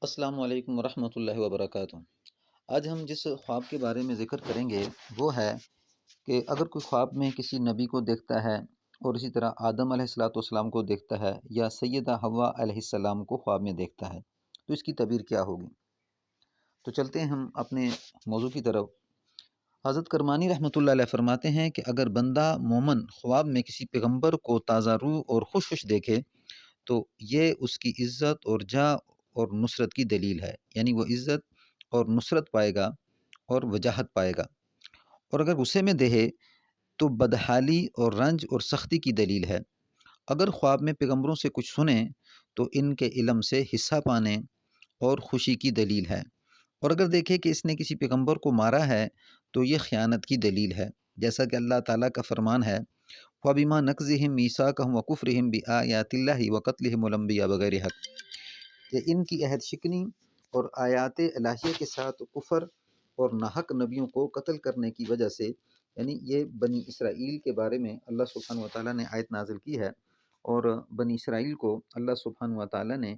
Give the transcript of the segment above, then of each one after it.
السلام علیکم ورحمۃ اللہ وبرکاتہ۔ آج ہم جس خواب کے بارے میں ذکر کریں گے وہ ہے کہ اگر کوئی خواب میں کسی نبی کو دیکھتا ہے اور اسی طرح آدم علیہ السلام کو دیکھتا ہے یا سیدہ حوا علیہ السلام کو خواب میں دیکھتا ہے تو اس کی تعبیر کیا ہوگی؟ تو چلتے ہیں ہم اپنے موضوع کی طرف۔ حضرت کرمانی رحمۃ اللہ علیہ فرماتے ہیں کہ اگر بندہ مومن خواب میں کسی پیغمبر کو تازہ روح اور خوش خوش دیکھے تو یہ اس کی عزت اور جاہ اور نصرت کی دلیل ہے، یعنی وہ عزت اور نصرت پائے گا اور وجاہت پائے گا۔ اور اگر غصے میں دیکھے تو بدحالی اور رنج اور سختی کی دلیل ہے۔ اگر خواب میں پیغمبروں سے کچھ سنیں تو ان کے علم سے حصہ پانے اور خوشی کی دلیل ہے۔ اور اگر دیکھے کہ اس نے کسی پیغمبر کو مارا ہے تو یہ خیانت کی دلیل ہے، جیسا کہ اللہ تعالیٰ کا فرمان ہے وَبِمَا نَقْضِهِمْ مِيثَاقَهُمْ وَكُفْرِهِمْ بِآيَاتِ اللَّهِ وَقَتْلِهِمُ الْأَنْبِيَاءَ بغیر حق، کہ ان کی عہد شکنی اور آیات الہیہ کے ساتھ کفر اور ناحق نبیوں کو قتل کرنے کی وجہ سے، یعنی یہ بنی اسرائیل کے بارے میں اللہ سبحانہ وتعالیٰ نے آیت نازل کی ہے، اور بنی اسرائیل کو اللہ سبحانہ وتعالیٰ نے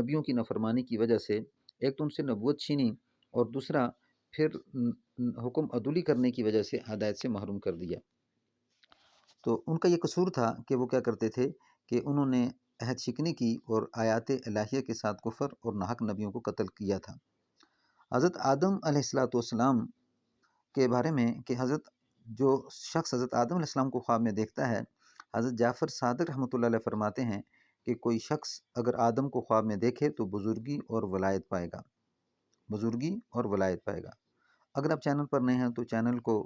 نبیوں کی نافرمانی کی وجہ سے ایک تو ان سے نبوت چھینی اور دوسرا پھر حکم عدولی کرنے کی وجہ سے ہدایت سے محروم کر دیا۔ تو ان کا یہ قصور تھا کہ وہ کیا کرتے تھے کہ انہوں نے عہد شکنی کی اور آیات الہیہ کے ساتھ کفر اور ناحق نبیوں کو قتل کیا تھا۔ حضرت آدم علیہ السلام کے بارے میں کہ جو شخص حضرت آدم علیہ السلام کو خواب میں دیکھتا ہے، حضرت جعفر صادق رحمۃ اللہ علیہ فرماتے ہیں کہ کوئی شخص اگر آدم کو خواب میں دیکھے تو بزرگی اور ولایت پائے گا، بزرگی اور ولایت پائے گا۔ اگر آپ چینل پر نئے ہیں تو چینل کو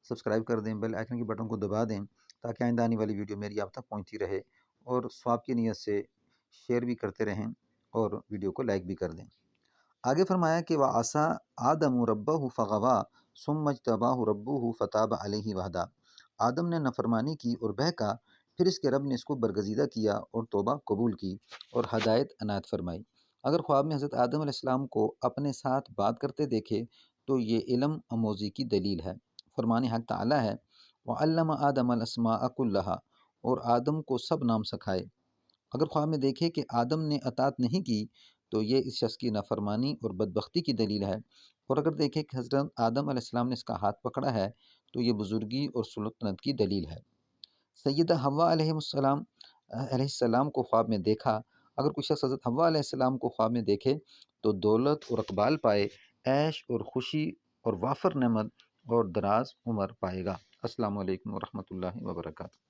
سبسکرائب کر دیں، بیل آئیکن کے بٹن کو دبا دیں تاکہ آئندہ آنے والی ویڈیو میری آپ تک پہنچتی رہے، اور ثواب کی نیت سے شیئر بھی کرتے رہیں اور ویڈیو کو لائک بھی کر دیں۔ آگے فرمایا کہ وَعَصَىٰ آدَمُ رَبَّهُ فَغَوَىٰ ثُمَّ اجْتَبَاهُ رَبُّهُ فَتَابَ عَلَيْهِ وَهَدَىٰ، آدم نے نافرمانی کی اور بہکا، پھر اس کے رب نے اس کو برگزیدہ کیا اور توبہ قبول کی اور ہدایت عنایت فرمائی۔ اگر خواب میں حضرت آدم علیہ السلام کو اپنے ساتھ بات کرتے دیکھے تو یہ علم آموزی کی دلیل ہے۔ فرمان حق تعالیٰ ہے وَعَلَّمَ آدَمَ الْأَسْمَاءَ كُلَّهَا، اور آدم کو سب نام سکھائے۔ اگر خواب میں دیکھے کہ آدم نے اطاعت نہیں کی تو یہ اس شخص کی نافرمانی اور بدبختی کی دلیل ہے، اور اگر دیکھے کہ حضرت آدم علیہ السلام نے اس کا ہاتھ پکڑا ہے تو یہ بزرگی اور سلطنت کی دلیل ہے۔ سیدہ حوا علیہ السلام کو خواب میں دیکھا، اگر کوئی شخص حضرت حوا علیہ السلام کو خواب میں دیکھے تو دولت اور اقبال پائے، عیش اور خوشی اور وافر نعمت اور دراز عمر پائے گا۔ السلام علیکم ورحمۃ اللہ وبرکاتہ۔